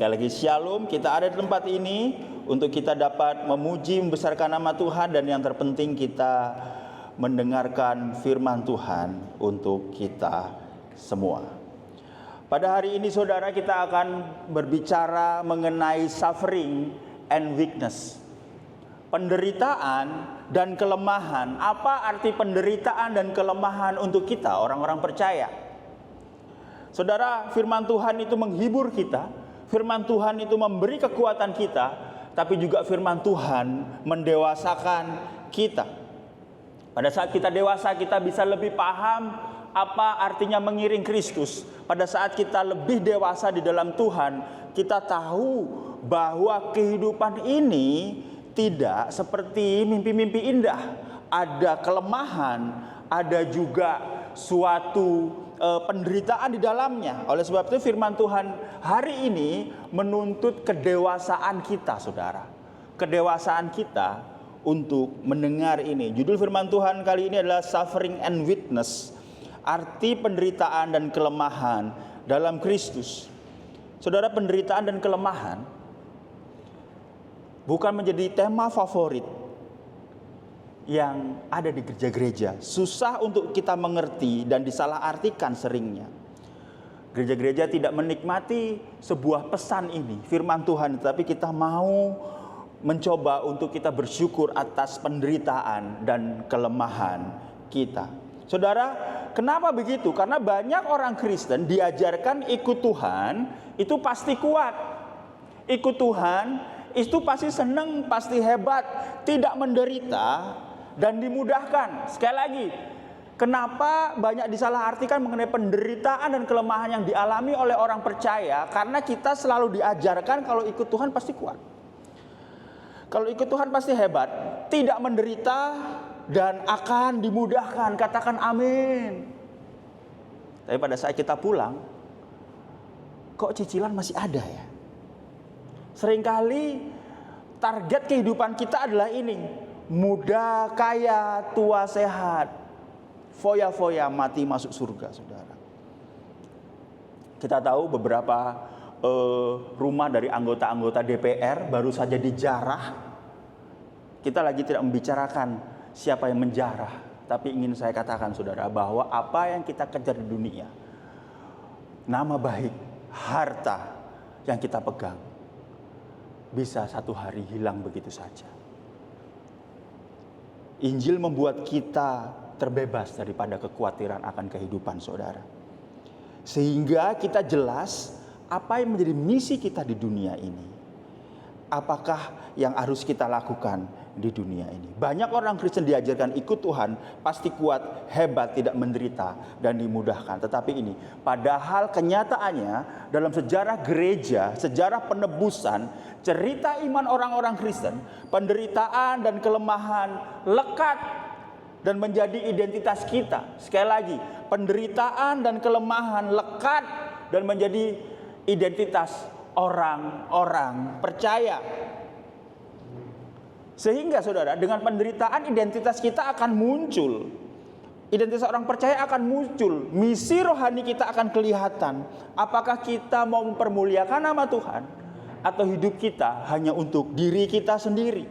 Sekali lagi shalom, kita ada di tempat ini untuk kita dapat memuji membesarkan nama Tuhan, dan yang terpenting kita mendengarkan firman Tuhan untuk kita semua. Pada hari ini saudara, kita akan berbicara mengenai suffering and weakness. Penderitaan dan kelemahan. Apa arti penderitaan dan kelemahan untuk kita orang-orang percaya? Saudara, firman Tuhan itu menghibur kita, firman Tuhan itu memberi kekuatan kita, tapi juga firman Tuhan mendewasakan kita. Pada saat kita dewasa, kita bisa lebih paham apa artinya mengiring Kristus. Pada saat kita lebih dewasa di dalam Tuhan, kita tahu bahwa kehidupan ini tidak seperti mimpi-mimpi indah. Ada kelemahan, ada juga suatu penderitaan di dalamnya. Oleh sebab itu firman Tuhan hari ini menuntut kedewasaan kita, saudara. Kedewasaan kita untuk mendengar ini. Judul firman Tuhan kali ini adalah Suffering and Weakness. Arti penderitaan dan kelemahan dalam Kristus. Saudara, penderitaan dan kelemahan bukan menjadi tema favorit yang ada di gereja-gereja. Susah untuk kita mengerti dan disalahartikan seringnya. Gereja-gereja tidak menikmati sebuah pesan ini, firman Tuhan, tetapi kita mau mencoba untuk kita bersyukur atas penderitaan dan kelemahan kita. Saudara, kenapa begitu? Karena banyak orang Kristen diajarkan ikut Tuhan itu pasti kuat. Ikut Tuhan itu pasti senang, pasti hebat, tidak menderita dan dimudahkan. Sekali lagi, kenapa banyak disalahartikan mengenai penderitaan dan kelemahan yang dialami oleh orang percaya? Karena kita selalu diajarkan kalau ikut Tuhan pasti kuat, kalau ikut Tuhan pasti hebat, tidak menderita dan akan dimudahkan. Katakan amin. Tapi pada saat kita pulang, kok cicilan masih ada ya? Seringkali target kehidupan kita adalah ini: muda, kaya, tua, sehat, foya-foya, mati masuk surga, saudara. Kita tahu beberapa rumah dari anggota-anggota DPR baru saja dijarah. Kita lagi tidak membicarakan siapa yang menjarah, tapi ingin saya katakan, saudara, bahwa apa yang kita kejar di dunia, nama baik, harta yang kita pegang, bisa satu hari hilang begitu saja. Injil membuat kita terbebas daripada kekhawatiran akan kehidupan, saudara. Sehingga kita jelas apa yang menjadi misi kita di dunia ini. Apakah yang harus kita lakukan di dunia ini? Banyak orang Kristen diajarkan ikut Tuhan, pasti kuat, hebat, tidak menderita, dan dimudahkan. Tetapi ini, padahal kenyataannya dalam sejarah gereja, sejarah penebusan, cerita iman orang-orang Kristen, penderitaan dan kelemahan lekat dan menjadi identitas kita. Sekali lagi, penderitaan dan kelemahan lekat dan menjadi identitas orang-orang percaya. Sehingga saudara, dengan penderitaan identitas kita akan muncul. Identitas orang percaya akan muncul. Misi rohani kita akan kelihatan. Apakah kita mau mempermuliakan nama Tuhan, atau hidup kita hanya untuk diri kita sendiri?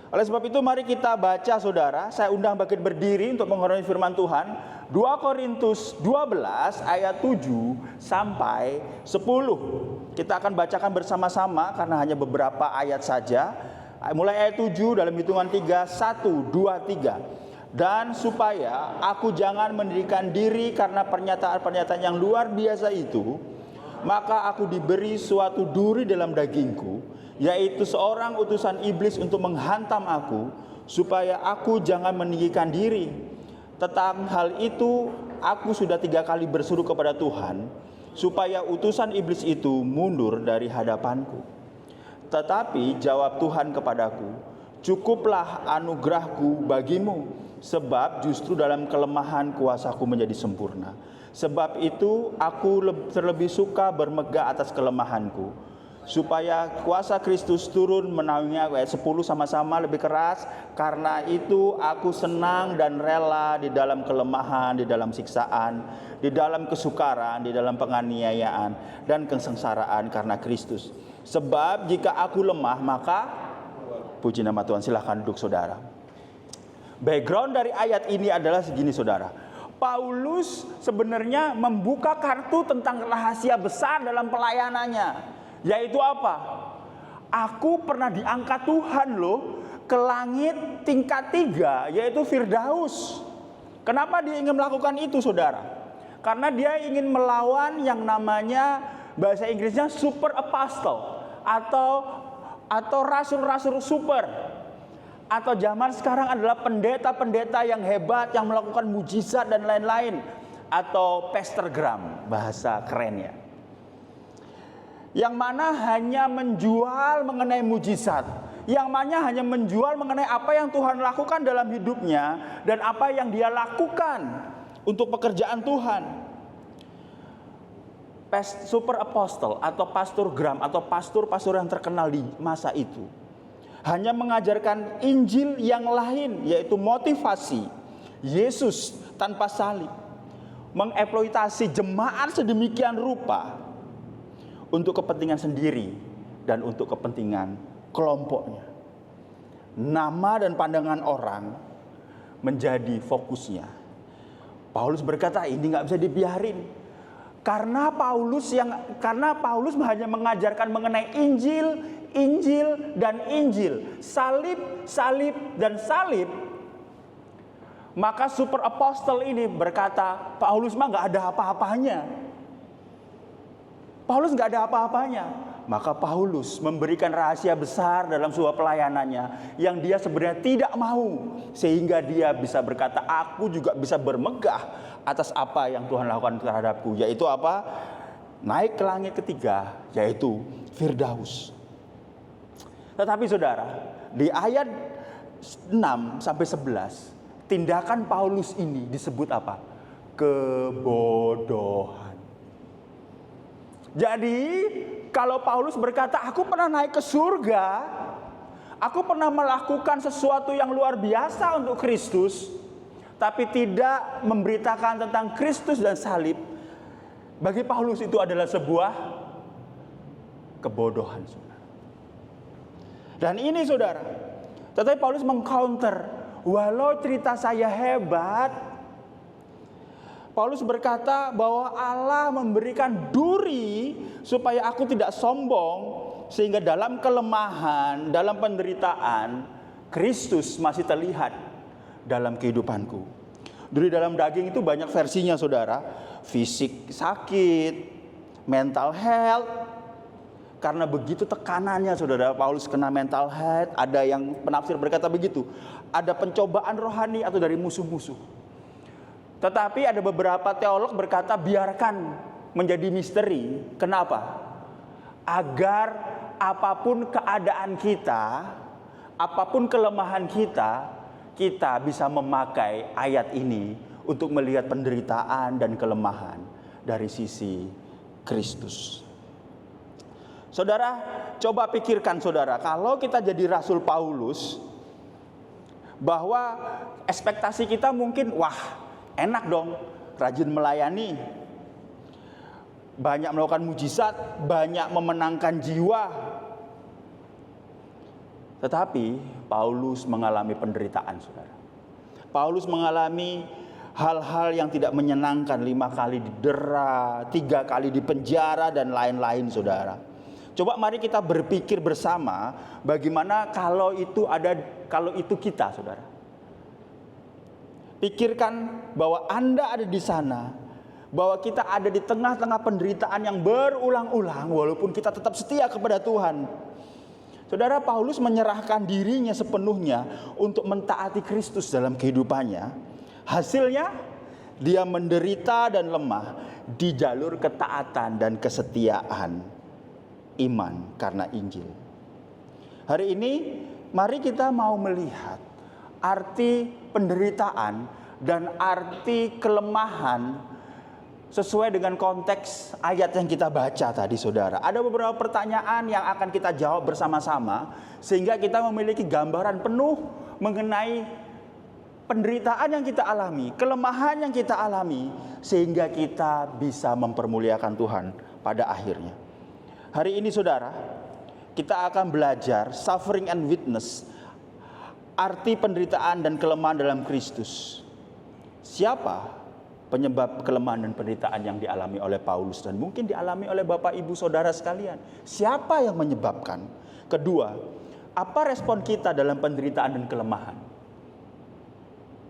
Oleh sebab itu mari kita baca, saudara. Saya undang bangkit berdiri untuk menghormati firman Tuhan. 2 Korintus 12 ayat 7 sampai 10. Kita akan bacakan bersama-sama karena hanya beberapa ayat saja. Mulai ayat 7 dalam hitungan 3, 1, 2, 3. Dan supaya aku jangan mendirikan diri karena pernyataan-pernyataan yang luar biasa itu, maka aku diberi suatu duri dalam dagingku, yaitu seorang utusan iblis untuk menghantam aku, supaya aku jangan meninggikan diri. Tentang hal itu aku sudah 3 kali berseru kepada Tuhan, supaya utusan iblis itu mundur dari hadapanku. Tetapi jawab Tuhan kepadaku, cukuplah anugerahku bagimu, sebab justru dalam kelemahan kuasaku menjadi sempurna. Sebab itu aku terlebih suka bermegah atas kelemahanku, supaya kuasa Kristus turun menaunginya. Ayat 10 sama-sama lebih keras. Karena itu aku senang dan rela di dalam kelemahan, di dalam siksaan, di dalam kesukaran, di dalam penganiayaan dan kesengsaraan karena Kristus. Sebab jika aku lemah, maka puji nama Tuhan. Silahkan duduk saudara. Background dari ayat ini adalah segini saudara. Paulus sebenarnya membuka kartu tentang rahasia besar dalam pelayanannya. Yaitu apa? Aku pernah diangkat Tuhan loh ke langit tingkat 3, yaitu Firdaus. Kenapa dia ingin melakukan itu saudara? Karena dia ingin melawan yang namanya bahasa Inggrisnya super apostle atau rasul-rasul super. Atau zaman sekarang adalah pendeta-pendeta yang hebat yang melakukan mujizat dan lain-lain, atau pestegram bahasa kerennya. Yang mana hanya menjual mengenai mujizat, yang mana hanya menjual mengenai apa yang Tuhan lakukan dalam hidupnya dan apa yang dia lakukan untuk pekerjaan Tuhan. Super apostle atau pastorgram atau pastor-pastor yang terkenal di masa itu hanya mengajarkan Injil yang lain, yaitu motivasi Yesus tanpa salib, mengeksploitasi jemaat sedemikian rupa untuk kepentingan sendiri dan untuk kepentingan kelompoknya. Nama dan pandangan orang menjadi fokusnya. Paulus berkata ini nggak bisa dibiarin. Karena Paulus hanya mengajarkan mengenai Injil dan Injil, salib dan salib. Maka super apostle ini berkata, Paulus mah nggak ada apa-apanya. Maka Paulus memberikan rahasia besar dalam sebuah pelayanannya yang dia sebenarnya tidak mau, sehingga dia bisa berkata, aku juga bisa bermegah atas apa yang Tuhan lakukan terhadapku. Yaitu apa? Naik ke langit ketiga, yaitu Firdaus. Tetapi saudara, di ayat 6 sampai 11, tindakan Paulus ini disebut apa? Kebodohan. Jadi kalau Paulus berkata, aku pernah naik ke surga, aku pernah melakukan sesuatu yang luar biasa untuk Kristus, tapi tidak memberitakan tentang Kristus dan salib, bagi Paulus itu adalah sebuah kebodohan, saudara. Dan ini saudara, tetapi Paulus mengcounter, walau cerita saya hebat, Paulus berkata bahwa Allah memberikan duri supaya aku tidak sombong, sehingga dalam kelemahan, dalam penderitaan, Kristus masih terlihat dalam kehidupanku. Duri dalam daging itu banyak versinya saudara. Fisik sakit, mental health. Karena begitu tekanannya saudara, Paulus kena mental health. Ada yang penafsir berkata begitu, ada pencobaan rohani atau dari musuh-musuh. Tetapi ada beberapa teolog berkata biarkan menjadi misteri. Kenapa? Agar apapun keadaan kita, apapun kelemahan kita, kita bisa memakai ayat ini untuk melihat penderitaan dan kelemahan dari sisi Kristus. Saudara, coba pikirkan saudara, kalau kita jadi Rasul Paulus, bahwa ekspektasi kita mungkin, wah, enak dong, rajin melayani, banyak melakukan mujizat, banyak memenangkan jiwa. Tetapi Paulus mengalami penderitaan, saudara. Paulus mengalami hal-hal yang tidak menyenangkan, 5 kali didera, 3 kali dipenjara dan lain-lain, saudara. Coba mari kita berpikir bersama, bagaimana kalau itu kita, saudara. Pikirkan bahwa Anda ada di sana, bahwa kita ada di tengah-tengah penderitaan yang berulang-ulang, walaupun kita tetap setia kepada Tuhan. Saudara, Paulus menyerahkan dirinya sepenuhnya untuk mentaati Kristus dalam kehidupannya. Hasilnya, dia menderita dan lemah di jalur ketaatan dan kesetiaan iman karena Injil. Hari ini, mari kita mau melihat arti penderitaan dan arti kelemahan sesuai dengan konteks ayat yang kita baca tadi, saudara. Ada beberapa pertanyaan yang akan kita jawab bersama-sama, sehingga kita memiliki gambaran penuh mengenai penderitaan yang kita alami, kelemahan yang kita alami, sehingga kita bisa mempermuliakan Tuhan pada akhirnya. Hari ini, saudara, kita akan belajar suffering and witness, arti penderitaan dan kelemahan dalam Kristus. Siapa penyebab kelemahan dan penderitaan yang dialami oleh Paulus dan mungkin dialami oleh Bapak Ibu Saudara sekalian? Siapa yang menyebabkan? Kedua, apa respon kita dalam penderitaan dan kelemahan?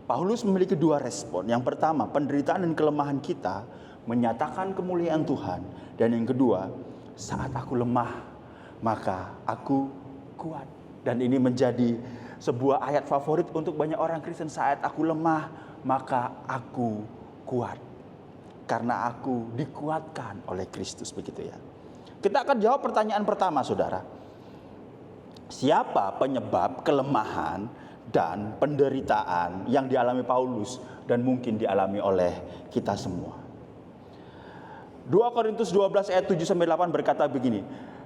Paulus memiliki dua respon. Yang pertama, penderitaan dan kelemahan kita menyatakan kemuliaan Tuhan. Dan yang kedua, saat aku lemah, maka aku kuat. Dan ini menjadi sebuah ayat favorit untuk banyak orang Kristen. Saat aku lemah, maka aku kuat. Karena aku dikuatkan oleh Kristus, begitu ya. Kita akan jawab pertanyaan pertama, saudara. Siapa penyebab kelemahan dan penderitaan yang dialami Paulus dan mungkin dialami oleh kita semua? 2 Korintus 12 ayat 7-8 berkata begini.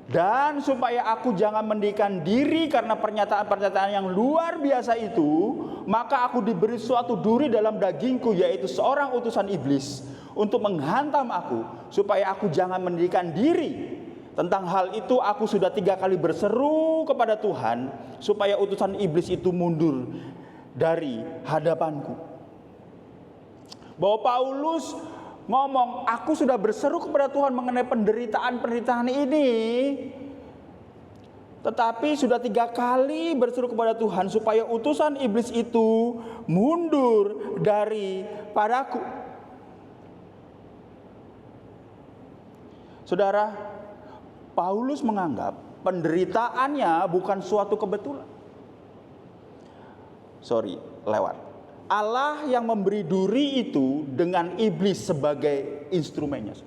Dan supaya aku jangan mendikan diri karena pernyataan-pernyataan yang luar biasa itu, maka aku diberi suatu duri dalam dagingku, yaitu seorang utusan iblis, untuk menghantam aku, supaya aku jangan mendikan diri. Tentang hal itu aku sudah 3 kali berseru kepada Tuhan, supaya utusan iblis itu mundur dari hadapanku. Bahwa Paulus ngomong, aku sudah berseru kepada Tuhan mengenai penderitaan-penderitaan ini, tetapi sudah 3 kali berseru kepada Tuhan supaya utusan iblis itu mundur daripadaku. Saudara, Paulus menganggap penderitaannya bukan suatu kebetulan. Allah yang memberi duri itu dengan iblis sebagai instrumennya.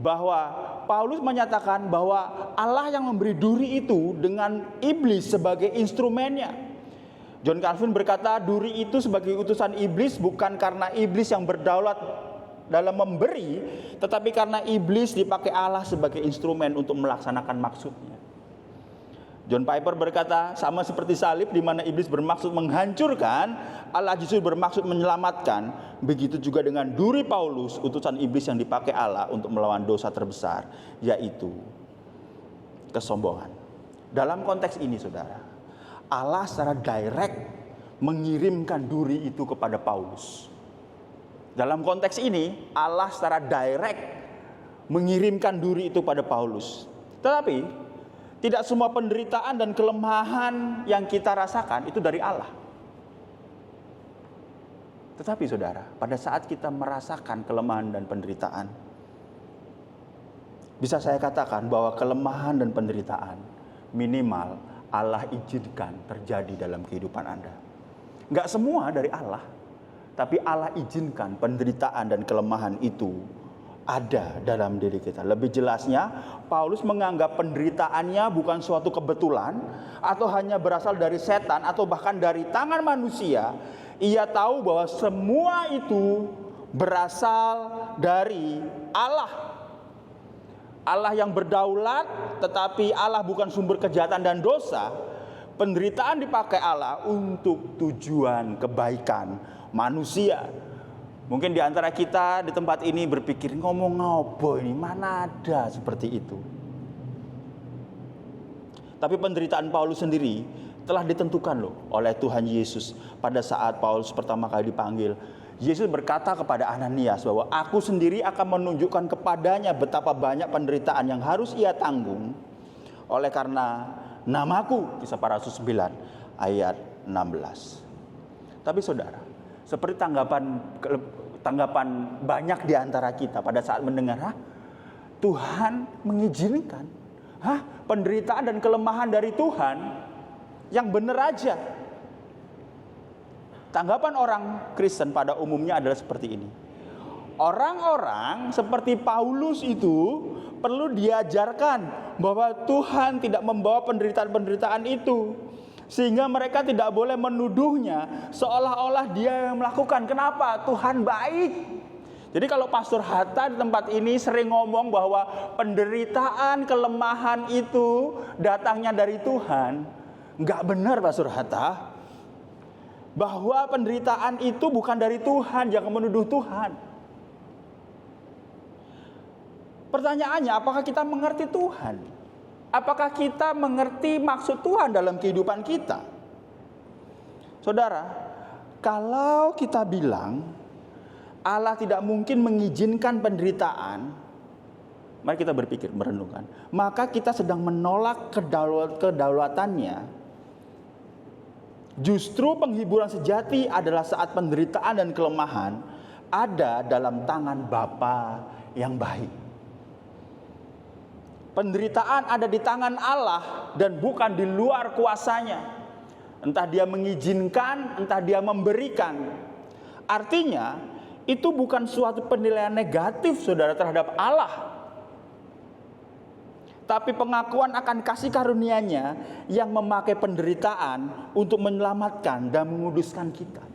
Bahwa Paulus menyatakan bahwa Allah yang memberi duri itu dengan iblis sebagai instrumennya. John Calvin berkata, duri itu sebagai utusan iblis bukan karena iblis yang berdaulat dalam memberi, tetapi karena iblis dipakai Allah sebagai instrumen untuk melaksanakan maksudnya. John Piper berkata, sama seperti salib di mana iblis bermaksud menghancurkan, Allah justru bermaksud menyelamatkan. Begitu juga dengan duri Paulus, utusan iblis yang dipakai Allah untuk melawan dosa terbesar, yaitu kesombongan. Dalam konteks ini, saudara, Allah secara direct mengirimkan duri itu kepada Paulus. Dalam konteks ini, Allah secara direct mengirimkan duri itu pada Paulus. Tetapi tidak semua penderitaan dan kelemahan yang kita rasakan itu dari Allah. Tetapi saudara, pada saat kita merasakan kelemahan dan penderitaan, bisa saya katakan bahwa kelemahan dan penderitaan minimal Allah izinkan terjadi dalam kehidupan Anda. Enggak semua dari Allah, tapi Allah izinkan penderitaan dan kelemahan itu ada dalam diri kita. Lebih jelasnya, Paulus menganggap penderitaannya bukan suatu kebetulan atau hanya berasal dari setan atau bahkan dari tangan manusia. Ia tahu bahwa semua itu berasal dari Allah. Allah yang berdaulat, tetapi Allah bukan sumber kejahatan dan dosa. Penderitaan dipakai Allah untuk tujuan kebaikan manusia. Mungkin di antara kita di tempat ini berpikir, ngomong ngopo ini, mana ada seperti itu. Tapi penderitaan Paulus sendiri telah ditentukan loh oleh Tuhan Yesus. Pada saat Paulus pertama kali dipanggil, Yesus berkata kepada Ananias bahwa aku sendiri akan menunjukkan kepadanya betapa banyak penderitaan yang harus ia tanggung oleh karena namaku. Kisah Para Rasul 9 ayat 16. Tapi saudara, seperti tanggapan banyak di antara kita pada saat mendengar, Tuhan mengizinkan penderitaan dan kelemahan dari Tuhan, yang benar aja. Tanggapan orang Kristen pada umumnya adalah seperti ini. Orang-orang seperti Paulus itu perlu diajarkan bahwa Tuhan tidak membawa penderitaan-penderitaan itu, sehingga mereka tidak boleh menuduhnya seolah-olah dia yang melakukan. Kenapa? Tuhan baik. Jadi kalau Pastor Hatta di tempat ini sering ngomong bahwa penderitaan, kelemahan itu datangnya dari Tuhan, nggak benar Pastor Hatta. Bahwa penderitaan itu bukan dari Tuhan, jangan menuduh Tuhan. Pertanyaannya, apakah kita mengerti Tuhan? Apakah kita mengerti maksud Tuhan dalam kehidupan kita? Saudara, kalau kita bilang Allah tidak mungkin mengizinkan penderitaan, mari kita berpikir, merenungkan. Maka kita sedang menolak kedaulatannya. Justru penghiburan sejati adalah saat penderitaan dan kelemahan ada dalam tangan Bapa yang baik. Penderitaan ada di tangan Allah dan bukan di luar kuasanya. Entah dia mengizinkan, entah dia memberikan. Artinya, itu bukan suatu penilaian negatif saudara terhadap Allah. Tapi pengakuan akan kasih karunia-Nya yang memakai penderitaan untuk menyelamatkan dan menguduskan kita.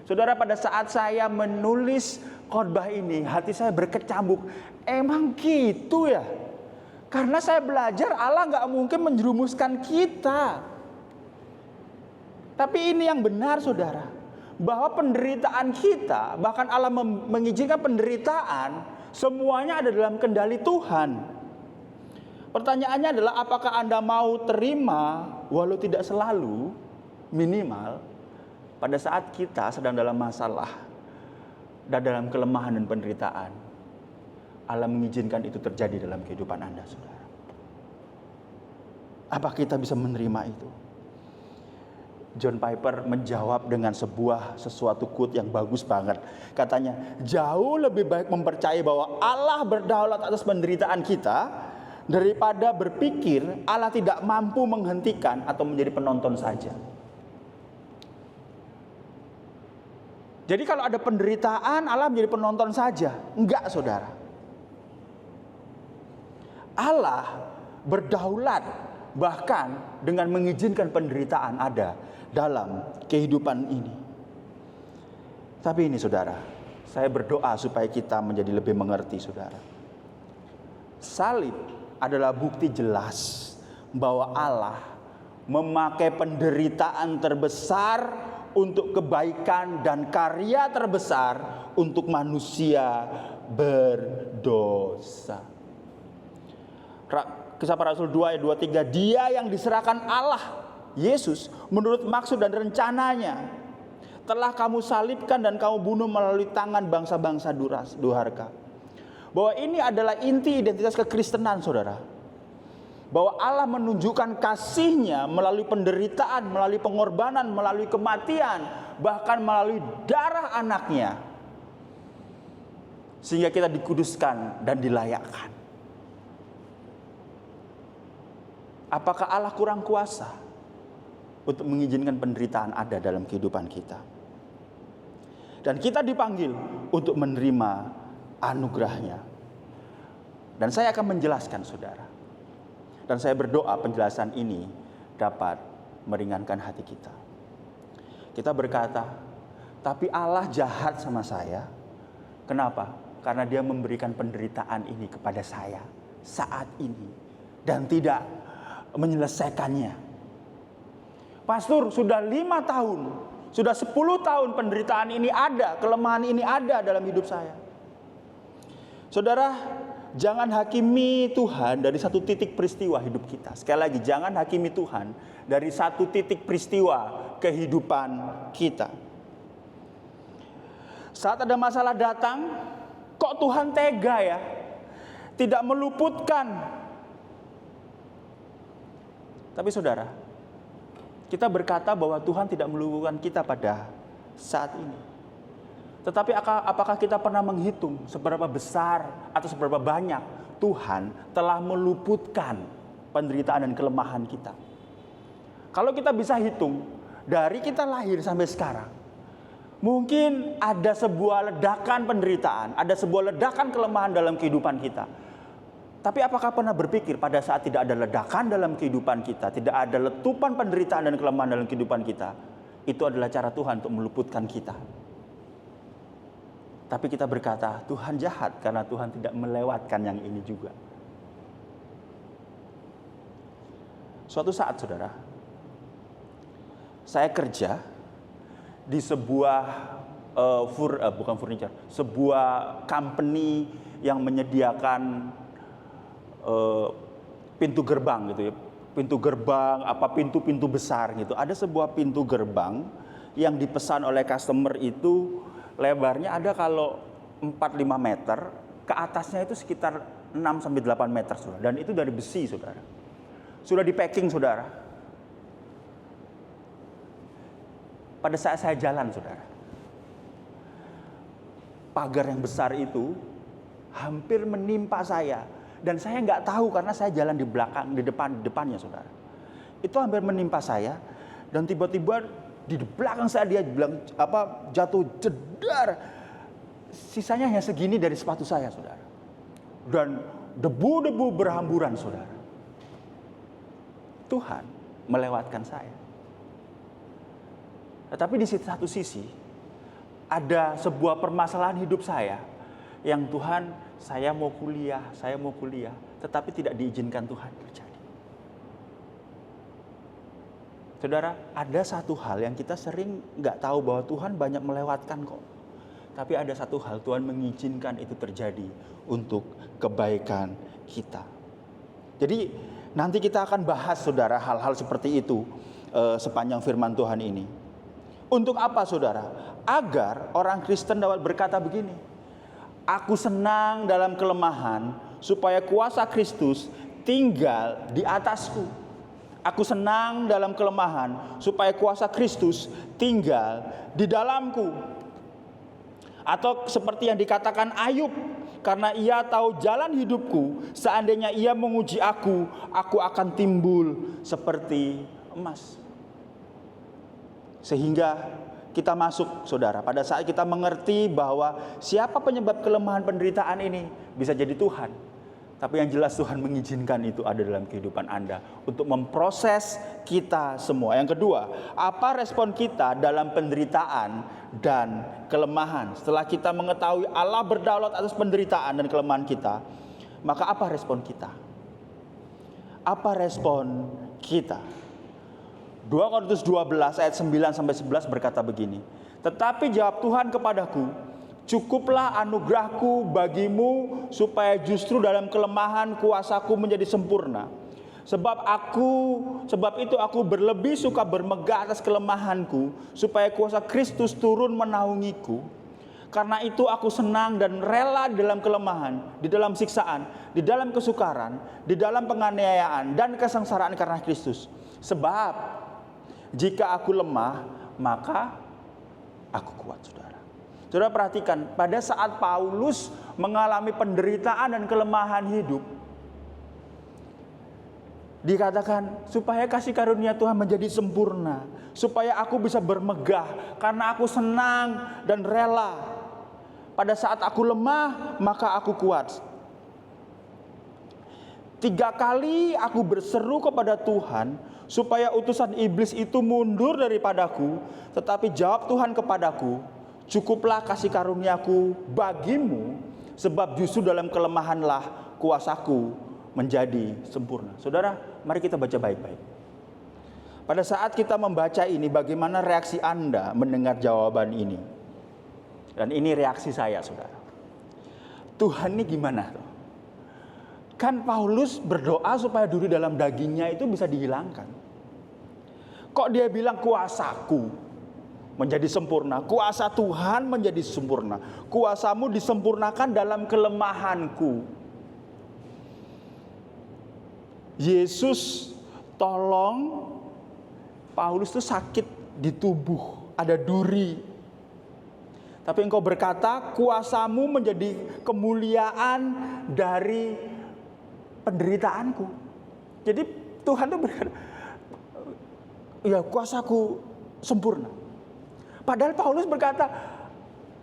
Saudara, pada saat saya menulis khotbah ini, hati saya berkecamuk. Emang gitu ya? Karena saya belajar Allah gak mungkin menjerumuskan kita. Tapi ini yang benar saudara, bahwa penderitaan kita, bahkan Allah mengizinkan penderitaan, semuanya ada dalam kendali Tuhan. Pertanyaannya adalah apakah Anda mau terima walau tidak selalu, minimal pada saat kita sedang dalam masalah dan dalam kelemahan dan penderitaan, Allah mengizinkan itu terjadi dalam kehidupan Anda, saudara. Apa kita bisa menerima itu? John Piper menjawab dengan sesuatu quote yang bagus banget. Katanya, jauh lebih baik mempercayai bahwa Allah berdaulat atas penderitaan kita daripada berpikir Allah tidak mampu menghentikan atau menjadi penonton saja. Jadi kalau ada penderitaan, Allah menjadi penonton saja. Enggak, saudara. Allah berdaulat bahkan dengan mengizinkan penderitaan ada dalam kehidupan ini. Tapi ini saudara, saya berdoa supaya kita menjadi lebih mengerti saudara. Salib adalah bukti jelas bahwa Allah memakai penderitaan terbesar untuk kebaikan dan karya terbesar untuk manusia berdosa. Kisah Para Rasul 2 ayat 23, dia yang diserahkan Allah Yesus menurut maksud dan rencananya telah kamu salibkan dan kamu bunuh melalui tangan bangsa-bangsa durhaka. Bahwa ini adalah inti identitas kekristenan saudara. Bahwa Allah menunjukkan kasih-Nya melalui penderitaan, melalui pengorbanan, melalui kematian, bahkan melalui darah anak-Nya. Sehingga kita dikuduskan dan dilayakkan. Apakah Allah kurang kuasa untuk mengizinkan penderitaan ada dalam kehidupan kita? Dan kita dipanggil untuk menerima anugerah-Nya. Dan saya akan menjelaskan saudara. Dan saya berdoa penjelasan ini dapat meringankan hati kita. Kita berkata, tapi Allah jahat sama saya. Kenapa? Karena Dia memberikan penderitaan ini kepada saya saat ini. Dan tidak menyelesaikannya. Pastor, sudah 5 tahun, sudah 10 tahun penderitaan ini ada, kelemahan ini ada dalam hidup saya. Saudara, jangan hakimi Tuhan dari satu titik peristiwa hidup kita. Sekali lagi, jangan hakimi Tuhan dari satu titik peristiwa kehidupan kita. Saat ada masalah datang, kok Tuhan tega ya? Tidak meluputkan. Tapi saudara, kita berkata bahwa Tuhan tidak meluputkan kita pada saat ini. Tetapi apakah kita pernah menghitung seberapa besar atau seberapa banyak Tuhan telah meluputkan penderitaan dan kelemahan kita? Kalau kita bisa hitung dari kita lahir sampai sekarang, mungkin ada sebuah ledakan penderitaan, ada sebuah ledakan kelemahan dalam kehidupan kita. Tapi apakah pernah berpikir pada saat tidak ada ledakan dalam kehidupan kita, tidak ada letupan penderitaan dan kelemahan dalam kehidupan kita, itu adalah cara Tuhan untuk meluputkan kita. Tapi kita berkata, Tuhan jahat karena Tuhan tidak melewatkan yang ini juga. Suatu saat, saudara, saya kerja di sebuah bukan furniture, sebuah company yang menyediakan pintu gerbang gitu ya. Pintu gerbang, pintu-pintu besar gitu. Ada sebuah pintu gerbang yang dipesan oleh customer itu lebarnya ada kalau 4-5 meter, ke atasnya itu sekitar 6-8 meter, saudara. Dan itu dari besi, saudara. Sudah di packing, saudara. Pada saat saya jalan, saudara, pagar yang besar itu hampir menimpa saya. Dan saya nggak tahu karena saya jalan di belakang, di depannya, saudara. Itu hampir menimpa saya. Dan tiba-tiba di belakang saya dia bilang jatuh jedar. Sisanya hanya segini dari sepatu saya, saudara. Dan debu-debu berhamburan, saudara. Tuhan melewatkan saya. Tetapi di satu sisi ada sebuah permasalahan hidup saya yang Tuhan, saya mau kuliah, tetapi tidak diizinkan Tuhan terjadi. Saudara, ada satu hal yang kita sering nggak tahu bahwa Tuhan banyak melewatkan kok. Tapi ada satu hal Tuhan mengizinkan itu terjadi untuk kebaikan kita. Jadi nanti kita akan bahas, saudara, hal-hal seperti itu sepanjang firman Tuhan ini. Untuk apa, saudara? Agar orang Kristen dapat berkata begini, aku senang dalam kelemahan supaya kuasa Kristus tinggal di atasku. Aku senang dalam kelemahan supaya kuasa Kristus tinggal di dalamku. Atau seperti yang dikatakan Ayub, karena ia tahu jalan hidupku, seandainya ia menguji aku akan timbul seperti emas. Sehingga kita masuk, saudara, pada saat kita mengerti bahwa siapa penyebab kelemahan penderitaan ini, bisa jadi Tuhan. Tapi yang jelas Tuhan mengizinkan itu ada dalam kehidupan Anda untuk memproses kita semua. Yang kedua, apa respon kita dalam penderitaan dan kelemahan? Setelah kita mengetahui Allah berdaulat atas penderitaan dan kelemahan kita, maka apa respon kita? Apa respon kita? 2 Korintus 12 ayat 9-11 berkata begini, tetapi jawab Tuhan kepadaku, cukuplah anugerahku bagimu supaya justru dalam kelemahan kuasaku menjadi sempurna. Sebab itu aku berlebih suka bermegah atas kelemahanku supaya kuasa Kristus turun menaungiku. Karena itu aku senang dan rela di dalam kelemahan, di dalam siksaan, di dalam kesukaran, di dalam penganiayaan dan kesengsaraan karena Kristus. Sebab jika aku lemah, maka aku kuat, saudara. Saudara perhatikan, pada saat Paulus mengalami penderitaan dan kelemahan hidup, dikatakan supaya kasih karunia Tuhan menjadi sempurna, supaya aku bisa bermegah karena aku senang dan rela. Pada saat aku lemah, maka aku kuat. 3 kali aku berseru kepada Tuhan supaya utusan iblis itu mundur daripadaku, tetapi jawab Tuhan kepadaku, cukuplah kasih karuniaku bagimu, sebab justru dalam kelemahanlah kuasaku menjadi sempurna. Saudara, mari kita baca baik-baik. Pada saat kita membaca ini, bagaimana reaksi Anda mendengar jawaban ini? Dan ini reaksi saya, saudara. Tuhan ini gimana? Kan Paulus berdoa supaya duri dalam dagingnya itu bisa dihilangkan. Kok dia bilang kuasaku menjadi sempurna? Kuasa Tuhan menjadi sempurna. Kuasamu disempurnakan dalam kelemahanku. Yesus tolong Paulus itu sakit di tubuh, ada duri. Tapi engkau berkata kuasamu menjadi kemuliaan dari penderitaanku. Jadi Tuhan itu berkata, ya kuasaku sempurna. Padahal Paulus berkata,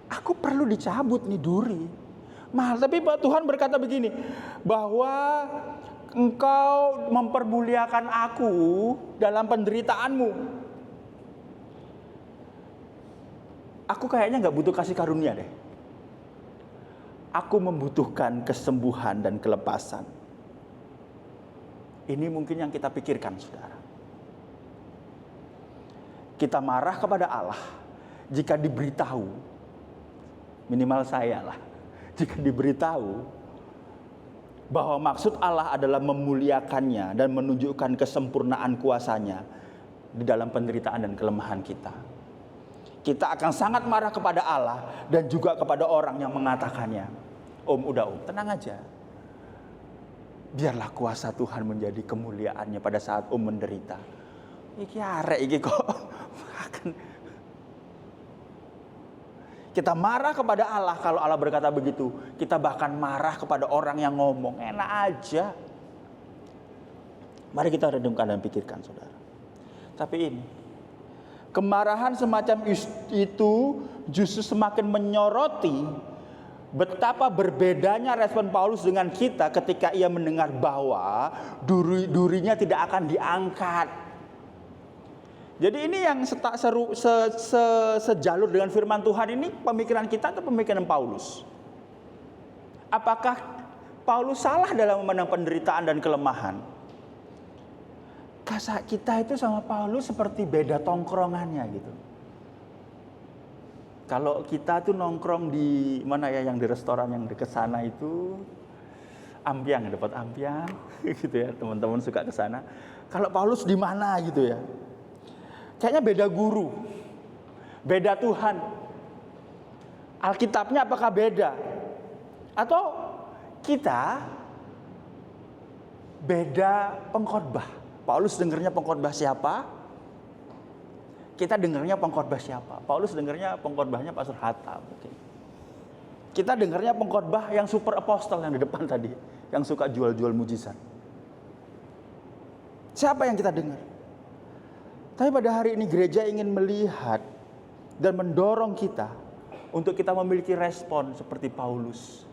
aku perlu dicabut nih duri. Tapi Tuhan berkata begini, bahwa engkau mempermuliakan aku dalam penderitaanmu. Aku kayaknya gak butuh kasih karunia deh. Aku membutuhkan kesembuhan dan kelepasan. Ini mungkin yang kita pikirkan, saudara. Kita marah kepada Allah jika diberitahu, minimal saya lah, jika diberitahu bahwa maksud Allah adalah memuliakannya dan menunjukkan kesempurnaan kuasanya di dalam penderitaan dan kelemahan kita. Kita akan sangat marah kepada Allah dan juga kepada orang yang mengatakannya. Udah tenang aja. Biarlah kuasa Tuhan menjadi kemuliaannya pada saat menderita. Iki arek iki kok. Kita marah kepada Allah kalau Allah berkata begitu. Kita bahkan marah kepada orang yang ngomong. Enak aja. Mari kita renungkan dan pikirkan, saudara. Tapi ini, kemarahan semacam itu justru semakin menyoroti betapa berbedanya respon Paulus dengan kita ketika ia mendengar bahwa durinya tidak akan diangkat. Jadi ini yang sejalur dengan firman Tuhan ini, pemikiran kita atau pemikiran Paulus? Apakah Paulus salah dalam memandang penderitaan dan kelemahan? Kita itu sama Paulus seperti beda tongkrongannya gitu. Kalau kita tuh nongkrong di mana ya, yang di restoran yang dekat sana itu, ampiang, dapat ampiang gitu ya, teman-teman suka ke sana. Kalau Paulus di mana gitu ya? Kayaknya beda guru, beda Tuhan. Alkitabnya apakah beda? Atau kita beda pengkhotbah? Paulus dengarnya pengkhotbah siapa? Kita dengarnya pengkhotbah siapa? Paulus dengarnya pengkhotbahnya Pastor Hatta. Kita dengarnya pengkhotbah yang super apostol yang di depan tadi, yang suka jual-jual mujizat. Siapa yang kita dengar? Tapi pada hari ini gereja ingin melihat dan mendorong kita untuk kita memiliki respon seperti Paulus.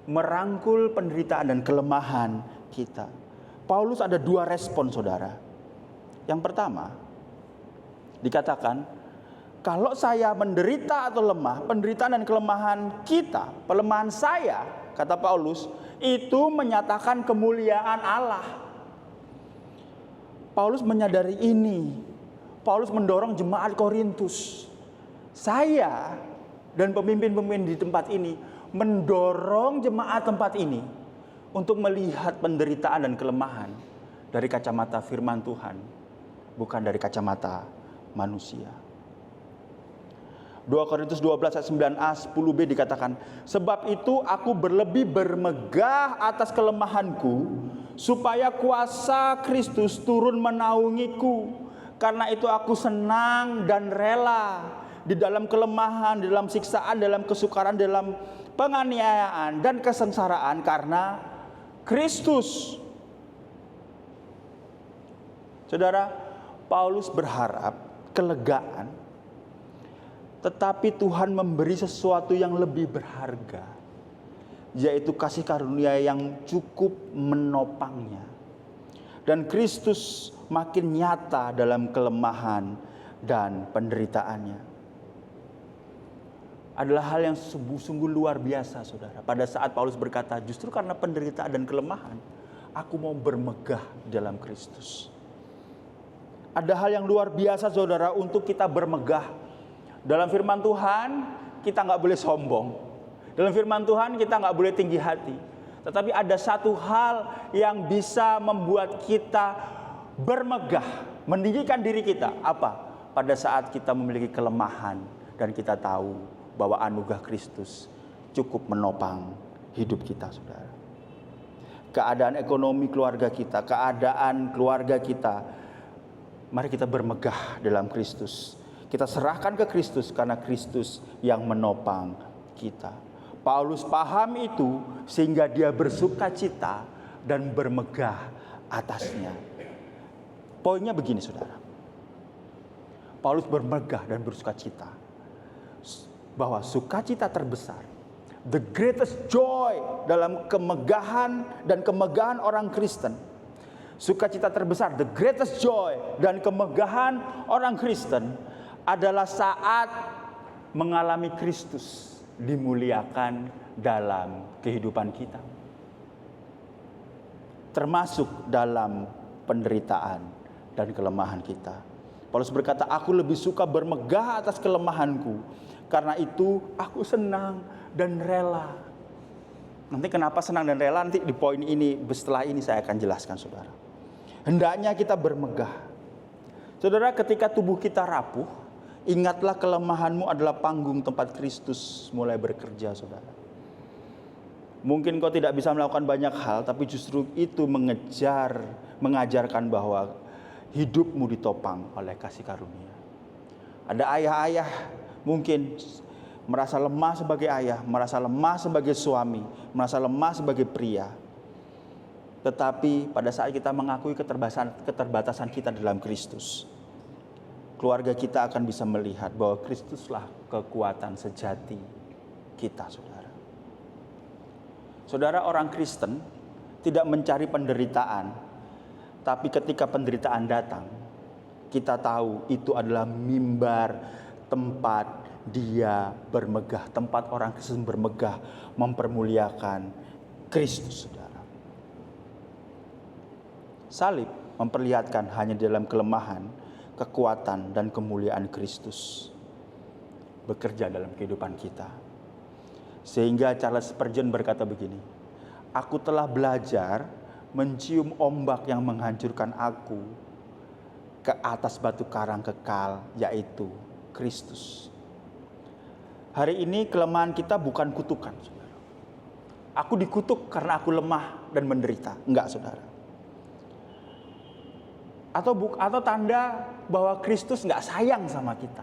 Merangkul penderitaan dan kelemahan kita. Paulus ada 2 respon, saudara. Yang pertama, dikatakan, kalau saya menderita atau lemah, penderitaan dan kelemahan kita, pelemahan saya, kata Paulus, itu menyatakan kemuliaan Allah. Paulus menyadari ini. Paulus mendorong jemaat Korintus. Saya dan pemimpin-pemimpin di tempat ini mendorong jemaat tempat ini untuk melihat penderitaan dan kelemahan dari kacamata firman Tuhan, bukan dari kacamata manusia. 2 Korintus 12 ayat 9a 10b dikatakan, sebab itu aku berlebih bermegah atas kelemahanku, supaya kuasa Kristus turun menaungiku. Karena itu aku senang dan rela di dalam kelemahan, di dalam siksaan, dalam kesukaran, dalam penganiayaan dan kesengsaraan karena Kristus. Saudara, Paulus berharap kelegaan, tetapi Tuhan memberi sesuatu yang lebih berharga, yaitu kasih karunia yang cukup menopangnya. Dan Kristus makin nyata dalam kelemahan dan penderitaannya. Adalah hal yang sungguh luar biasa, saudara. Pada saat Paulus berkata, justru karena penderitaan dan kelemahan, aku mau bermegah dalam Kristus. Ada hal yang luar biasa, saudara, untuk kita bermegah. Dalam firman Tuhan, kita gak boleh sombong. Dalam firman Tuhan, kita gak boleh tinggi hati. Tetapi ada satu hal yang bisa membuat kita bermegah, meninggikan diri kita. Apa? Pada saat kita memiliki kelemahan dan kita tahu bahwa anugerah Kristus cukup menopang hidup kita, saudara. Keadaan ekonomi keluarga kita, keadaan keluarga kita, mari kita bermegah dalam Kristus. Kita serahkan ke Kristus karena Kristus yang menopang kita. Paulus paham itu sehingga dia bersukacita dan bermegah atasnya. Poinnya begini, saudara. Paulus bermegah dan bersukacita bahwa sukacita terbesar, the greatest joy dalam kemegahan dan kemegahan orang Kristen. Sukacita terbesar, the greatest joy dan kemegahan orang Kristen adalah saat mengalami Kristus dimuliakan dalam kehidupan kita. Termasuk dalam penderitaan dan kelemahan kita. Paulus berkata, aku lebih suka bermegah atas kelemahanku. Karena itu aku senang dan rela. Nanti kenapa senang dan rela, nanti di poin ini, setelah ini saya akan jelaskan saudara. Hendaknya kita bermegah. Saudara, ketika tubuh kita rapuh, ingatlah kelemahanmu adalah panggung tempat Kristus mulai bekerja, saudara. Mungkin kau tidak bisa melakukan banyak hal, tapi justru itu mengajarkan bahwa hidupmu ditopang oleh kasih karunia. Ada ayah-ayah mungkin merasa lemah sebagai ayah, merasa lemah sebagai suami, merasa lemah sebagai pria. Tetapi pada saat kita mengakui keterbatasan kita dalam Kristus, keluarga kita akan bisa melihat bahwa Kristuslah kekuatan sejati kita, saudara. Saudara, orang Kristen tidak mencari penderitaan, tapi ketika penderitaan datang, kita tahu itu adalah mimbar tempat dia bermegah, tempat orang Kristen bermegah, mempermuliakan Kristus, saudara. Salib memperlihatkan hanya dalam kelemahan, kekuatan, dan kemuliaan Kristus bekerja dalam kehidupan kita. Sehingga Charles Spurgeon berkata begini, aku telah belajar mencium ombak yang menghancurkan aku ke atas batu karang kekal, yaitu Kristus. Hari ini kelemahan kita bukan kutukan, saudara. Aku dikutuk karena aku lemah dan menderita. Enggak, saudara. Atau tanda bahwa Kristus nggak sayang sama kita.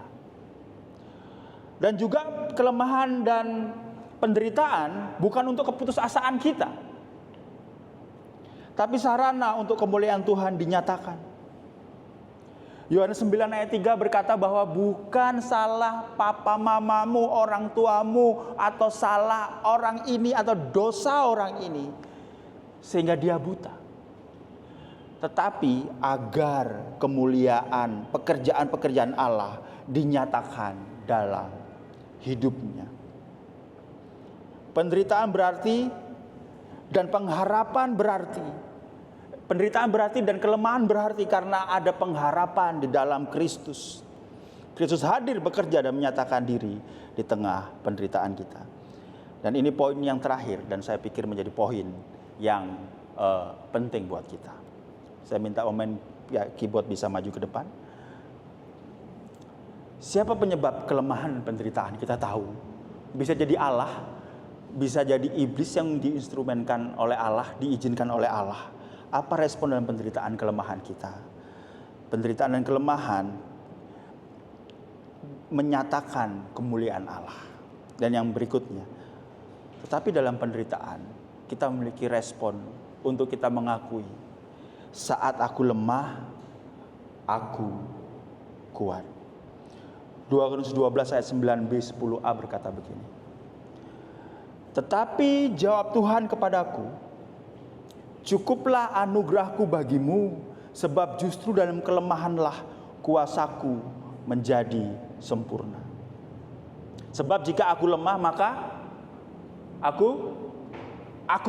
Dan juga kelemahan dan penderitaan bukan untuk keputusasaan kita, tapi sarana untuk kemuliaan Tuhan dinyatakan. Yohanes 9 ayat 3 berkata bahwa bukan salah papa mamamu, orang tuamu, atau salah orang ini atau dosa orang ini sehingga dia buta. Tetapi agar kemuliaan, pekerjaan-pekerjaan Allah dinyatakan dalam hidupnya. Penderitaan berarti dan pengharapan berarti. Penderitaan berarti dan kelemahan berarti karena ada pengharapan di dalam Kristus. Kristus hadir bekerja dan menyatakan diri di tengah penderitaan kita. Dan ini poin yang terakhir dan saya pikir menjadi poin yang penting buat kita. Saya minta pemain keyboard bisa maju ke depan. Siapa penyebab kelemahan dan penderitaan? Kita tahu. Bisa jadi Allah, bisa jadi iblis yang diinstrumenkan oleh Allah, diizinkan oleh Allah. Apa respon dalam penderitaan kelemahan kita? Penderitaan dan kelemahan menyatakan kemuliaan Allah. Dan yang berikutnya, tetapi dalam penderitaan kita memiliki respon untuk kita mengakui, saat aku lemah, aku kuat. 2 Korintus 12 ayat 9b 10a berkata begini. Tetapi jawab Tuhan kepadaku, cukuplah anugerahku bagimu, sebab justru dalam kelemahanlah kuasaku menjadi sempurna. Sebab jika aku lemah maka aku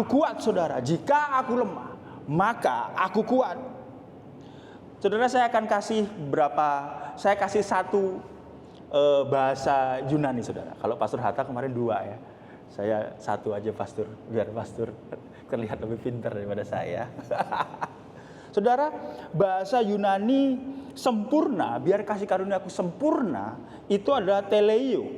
kuat, saudara. Jika aku lemah maka aku kuat. Saudara, saya akan kasih satu bahasa Yunani, saudara. Kalau Pastor Hatta kemarin 2 ya. Saya satu aja, Pastor, biar Pastor terlihat lebih pintar daripada saya. Saudara, bahasa Yunani sempurna, biar kasih karunia aku sempurna, itu adalah teleio.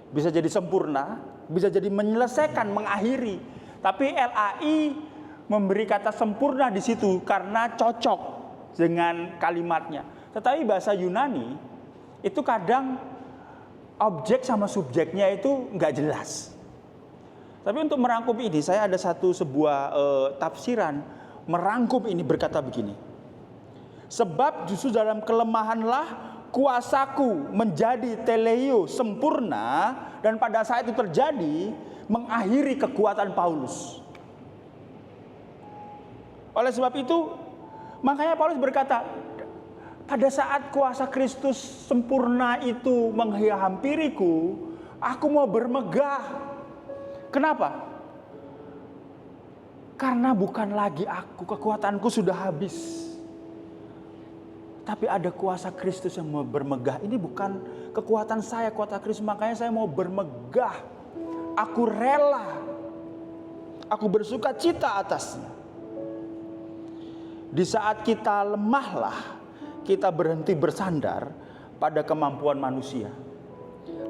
Bisa jadi sempurna, bisa jadi menyelesaikan, mengakhiri. Tapi LAI memberi kata sempurna di situ karena cocok dengan kalimatnya. Tetapi bahasa Yunani itu kadang objek sama subjeknya itu nggak jelas. Tapi untuk merangkum ini, saya ada sebuah tafsiran merangkum ini berkata begini. Sebab justru dalam kelemahanlah kuasaku menjadi teleio sempurna, dan pada saat itu terjadi mengakhiri kekuatan Paulus. Oleh sebab itu, makanya Paulus berkata, pada saat kuasa Kristus sempurna itu menghampiriku, Aku mau bermegah. Kenapa? Karena bukan lagi aku, kekuatanku sudah habis. Tapi ada kuasa Kristus yang mau bermegah. Ini bukan kekuatan saya, kuasa Kristus. Makanya saya mau bermegah. Aku rela. Aku bersuka cita atasnya. Di saat kita lemahlah, kita berhenti bersandar pada kemampuan manusia.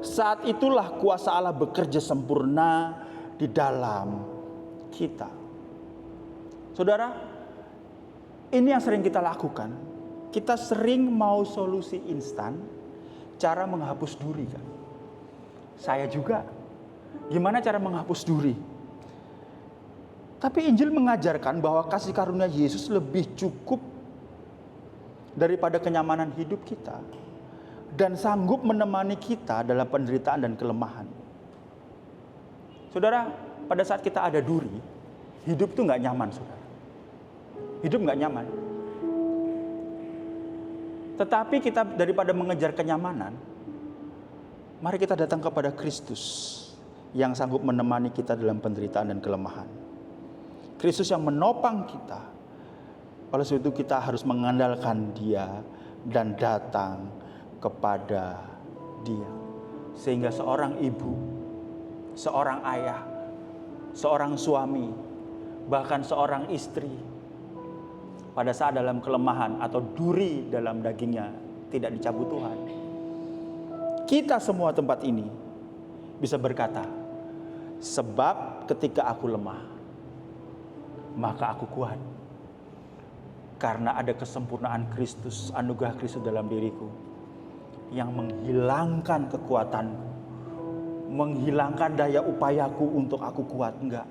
Saat itulah kuasa Allah bekerja sempurna di dalam kita. Saudara, ini yang sering kita lakukan. Kita sering mau solusi instan, cara menghapus duri kan. Saya juga. Gimana cara menghapus duri? Tapi Injil mengajarkan bahwa kasih karunia Yesus lebih cukup daripada kenyamanan hidup kita. Dan sanggup menemani kita dalam penderitaan dan kelemahan. Saudara, pada saat kita ada duri, hidup itu gak nyaman, saudara. Hidup gak nyaman. Tetapi kita daripada mengejar kenyamanan, mari kita datang kepada Kristus yang sanggup menemani kita dalam penderitaan dan kelemahan. Kristus yang menopang kita. Oleh sebab itu kita harus mengandalkan Dia dan datang kepada Dia. Sehingga seorang ibu, seorang ayah, seorang suami, bahkan seorang istri, pada saat dalam kelemahan atau duri dalam dagingnya tidak dicabut Tuhan, kita semua tempat ini bisa berkata, sebab ketika aku lemah, maka aku kuat. Karena ada kesempurnaan Kristus, anugerah Kristus dalam diriku, yang menghilangkan kekuatanku, menghilangkan daya upayaku untuk aku kuat. Enggak,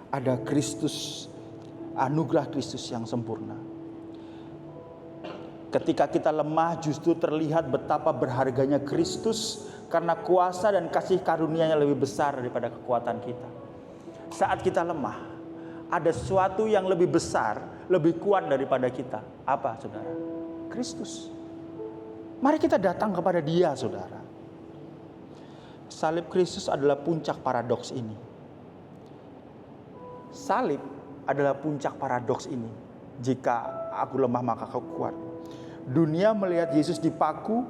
ada Kristus, anugerah Kristus yang sempurna. Ketika kita lemah, justru terlihat betapa berharganya Kristus, karena kuasa dan kasih karunia-Nya lebih besar daripada kekuatan kita. Saat kita lemah, ada sesuatu yang lebih besar, lebih kuat daripada kita. Apa, saudara? Kristus. Mari kita datang kepada Dia, saudara. Salib Kristus adalah puncak paradoks ini. Salib adalah puncak paradoks ini. Jika aku lemah maka kau kuat. Dunia melihat Yesus dipaku,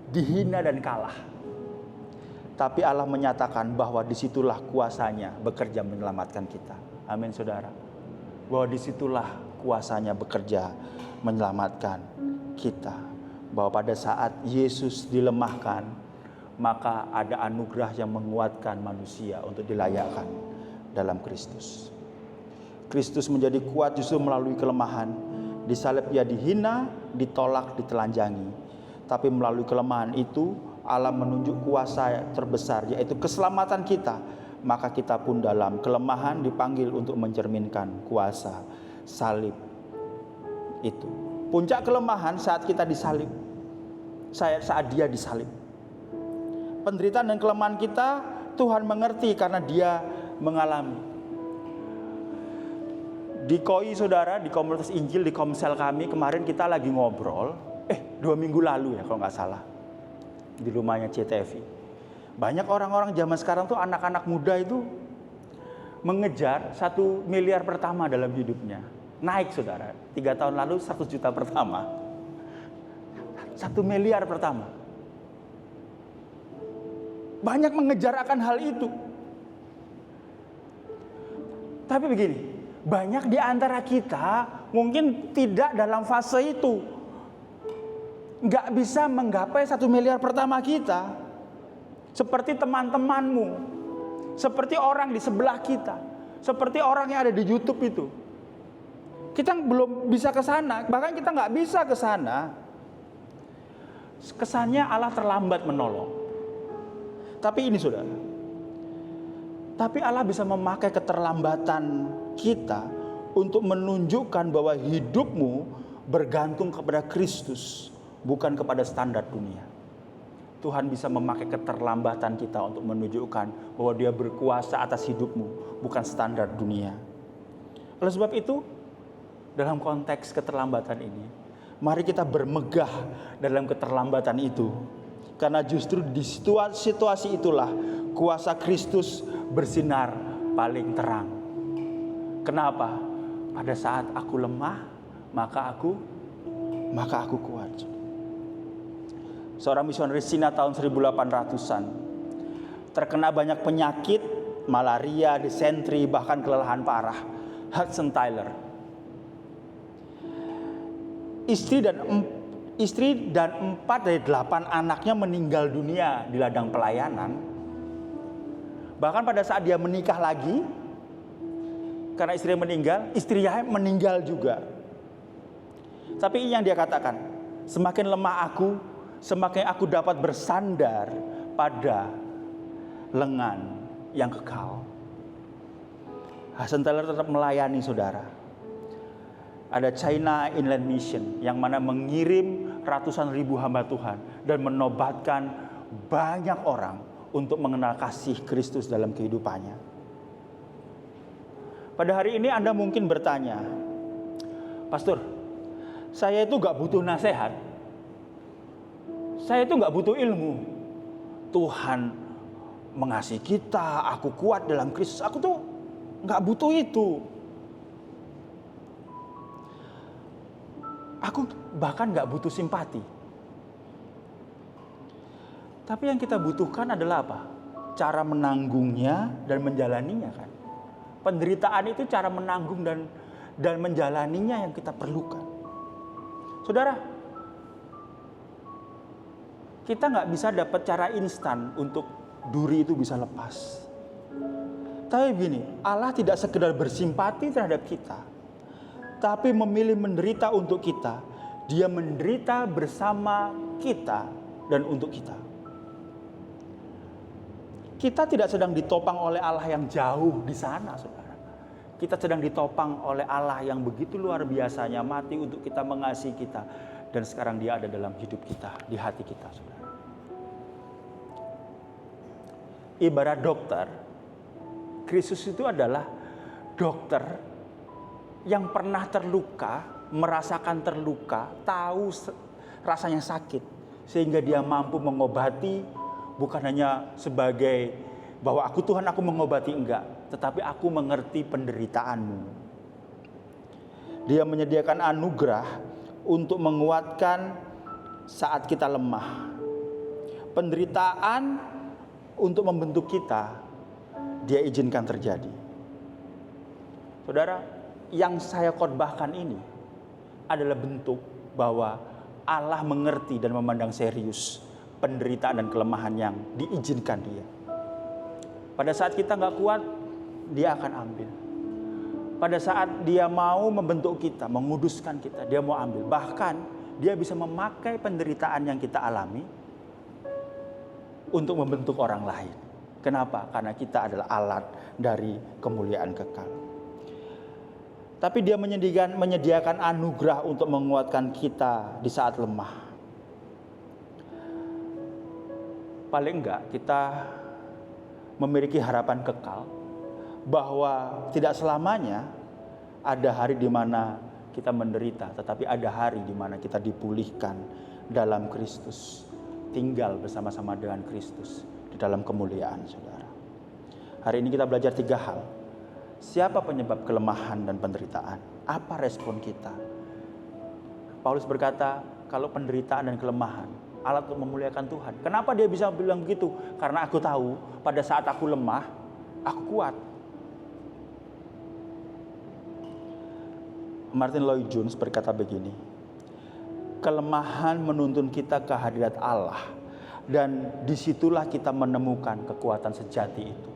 dihina dan kalah. Tapi Allah menyatakan bahwa disitulah kuasanya bekerja menyelamatkan kita. Amin, saudara. Bahwa disitulah kuasanya bekerja menyelamatkan kita. Bahwa pada saat Yesus dilemahkan, maka ada anugerah yang menguatkan manusia untuk dilayakkan dalam Kristus. Kristus menjadi kuat justru melalui kelemahan. Di salib Ia dihina, ditolak, ditelanjangi. Tapi melalui kelemahan itu Allah menunjuk kuasa terbesar, yaitu keselamatan kita. Maka kita pun dalam kelemahan dipanggil untuk mencerminkan kuasa salib itu. Puncak kelemahan saat kita disalib, saat Dia disalib. Penderitaan dan kelemahan kita Tuhan mengerti karena Dia mengalami. Di KOI, saudara, di komunitas Injil, di komsel kami, kemarin kita lagi ngobrol, 2 minggu lalu ya kalau nggak salah, di rumahnya CTV. Banyak orang-orang zaman sekarang tuh, anak-anak muda itu mengejar 1 miliar pertama dalam hidupnya. Naik, saudara, 3 tahun lalu 100 juta pertama, 1 miliar pertama. Banyak mengejar akan hal itu. Tapi begini, banyak di antara kita mungkin tidak dalam fase itu. Nggak bisa menggapai 1 miliar pertama kita. Seperti teman-temanmu, seperti orang di sebelah kita, seperti orang yang ada di YouTube itu. Kita belum bisa ke sana, bahkan kita nggak bisa ke sana. Kesannya Allah terlambat menolong. Tapi ini, saudara, tapi Allah bisa memakai keterlambatan kita untuk menunjukkan bahwa hidupmu bergantung kepada Kristus, bukan kepada standar dunia. Tuhan bisa memakai keterlambatan kita untuk menunjukkan bahwa Dia berkuasa atas hidupmu, bukan standar dunia. Oleh sebab itu, dalam konteks keterlambatan ini, mari kita bermegah dalam keterlambatan itu. Karena justru di situasi itulah kuasa Kristus bersinar paling terang. Kenapa? Pada saat aku lemah, maka aku kuat. Seorang misionaris Cina tahun 1800-an terkena banyak penyakit, malaria, disentri, bahkan kelelahan parah. Hudson Taylor. Istri dan 4 dari 8 anaknya meninggal dunia di ladang pelayanan. Bahkan pada saat dia menikah lagi, karena istrinya meninggal juga. Tapi ini yang dia katakan, semakin lemah aku, semakin aku dapat bersandar pada lengan yang kekal. Hudson Taylor tetap melayani, saudara. Ada China Inland Mission yang mana mengirim ratusan ribu hamba Tuhan dan menobatkan banyak orang untuk mengenal kasih Kristus dalam kehidupannya. Pada hari ini Anda mungkin bertanya, Pastor, saya itu gak butuh nasihat, saya itu gak butuh ilmu. Tuhan mengasihi kita, aku kuat dalam Kristus, aku tuh gak butuh itu. Aku bahkan gak butuh simpati. Tapi yang kita butuhkan adalah apa? Cara menanggungnya dan menjalaninya, kan? Penderitaan itu cara menanggung dan menjalaninya yang kita perlukan. Saudara, kita gak bisa dapat cara instan untuk duri itu bisa lepas. Tapi begini, Allah tidak sekedar bersimpati terhadap kita, tapi memilih menderita untuk kita. Dia menderita bersama kita dan untuk kita. Kita tidak sedang ditopang oleh Allah yang jauh di sana, saudara. Kita sedang ditopang oleh Allah yang begitu luar biasanya, mati untuk kita, mengasihi kita. Dan sekarang dia ada dalam hidup kita, di hati kita, saudara. Ibarat dokter, Kristus itu adalah dokter yang pernah terluka, merasakan terluka, tahu rasanya sakit, sehingga dia mampu mengobati, bukan hanya sebagai bahwa aku Tuhan, aku mengobati, enggak, tetapi aku mengerti penderitaanmu. Dia menyediakan anugerah untuk menguatkan saat kita lemah. Penderitaan untuk membentuk kita, dia izinkan terjadi. Saudara, yang saya khotbahkan ini adalah bentuk bahwa Allah mengerti dan memandang serius penderitaan dan kelemahan yang diizinkan dia. Pada saat kita gak kuat, dia akan ambil. Pada saat dia mau membentuk kita, menguduskan kita, dia mau ambil. Bahkan dia bisa memakai penderitaan yang kita alami untuk membentuk orang lain. Kenapa? Karena kita adalah alat dari kemuliaan kekal. Tapi dia menyediakan anugerah untuk menguatkan kita di saat lemah. Paling enggak kita memiliki harapan kekal bahwa tidak selamanya ada hari di mana kita menderita, tetapi ada hari di mana kita dipulihkan dalam Kristus, tinggal bersama-sama dengan Kristus di dalam kemuliaan, saudara. Hari ini kita belajar 3 hal. Siapa penyebab kelemahan dan penderitaan? Apa respon kita? Paulus berkata, kalau penderitaan dan kelemahan, alat untuk memuliakan Tuhan. Kenapa dia bisa bilang begitu? Karena aku tahu pada saat aku lemah, aku kuat. Martin Lloyd Jones berkata begini, kelemahan menuntun kita ke hadirat Allah, dan disitulah kita menemukan kekuatan sejati itu.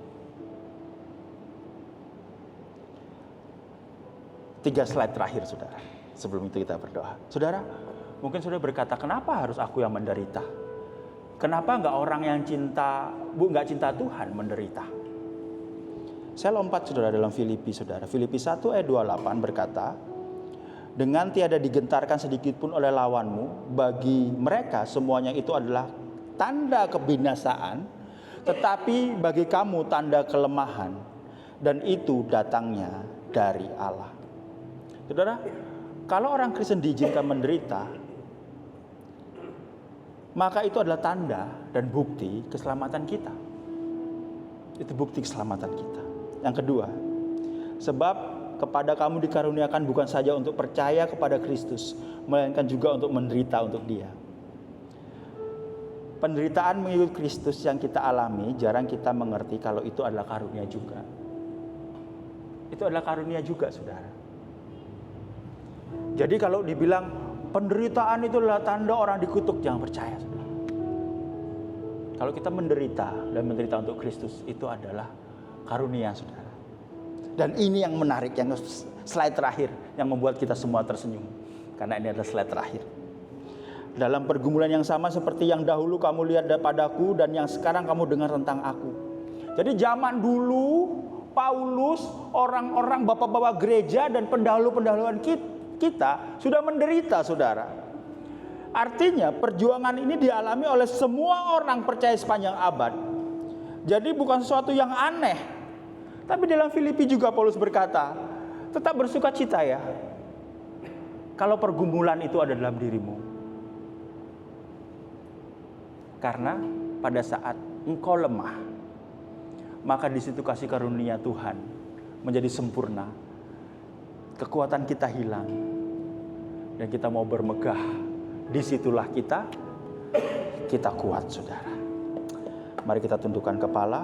3 slide terakhir, saudara. Sebelum itu kita berdoa. Saudara, mungkin saudara berkata, kenapa harus aku yang menderita? Kenapa enggak orang yang enggak cinta Tuhan menderita? Saya lompat, saudara, dalam Filipi, saudara. Filipi 1 ayat 28 berkata, dengan tiada digentarkan sedikit pun oleh lawanmu, bagi mereka semuanya itu adalah tanda kebinasaan, tetapi bagi kamu tanda kelemahan, dan itu datangnya dari Allah. Saudara, kalau orang Kristen diizinkan menderita, maka itu adalah tanda dan bukti keselamatan kita. Itu bukti keselamatan kita. Yang kedua, sebab kepada kamu dikaruniakan bukan saja untuk percaya kepada Kristus, melainkan juga untuk menderita untuk Dia. Penderitaan mengikut Kristus yang kita alami, jarang kita mengerti kalau itu adalah karunia juga. Itu adalah karunia juga, saudara. Jadi kalau dibilang penderitaan itu adalah tanda orang dikutuk, jangan percaya, saudara. Kalau kita menderita dan menderita untuk Kristus, itu adalah karunia, saudara. Dan ini yang menarik, yang slide terakhir, yang membuat kita semua tersenyum. Karena ini adalah slide terakhir. Dalam pergumulan yang sama seperti yang dahulu kamu lihat padaku dan yang sekarang kamu dengar tentang aku. Jadi zaman dulu, Paulus, orang-orang bapak-bapak gereja dan pendahulu-pendahuluan kita sudah menderita, saudara. Artinya perjuangan ini dialami oleh semua orang percaya sepanjang abad. Jadi bukan sesuatu yang aneh. Tapi dalam Filipi juga Paulus berkata, tetap bersuka cita ya, kalau pergumulan itu ada dalam dirimu. Karena pada saat engkau lemah, maka di situ kasih karunia Tuhan menjadi sempurna. Kekuatan kita hilang dan kita mau bermegah. Disitulah kita kuat, saudara. Mari kita tundukkan kepala.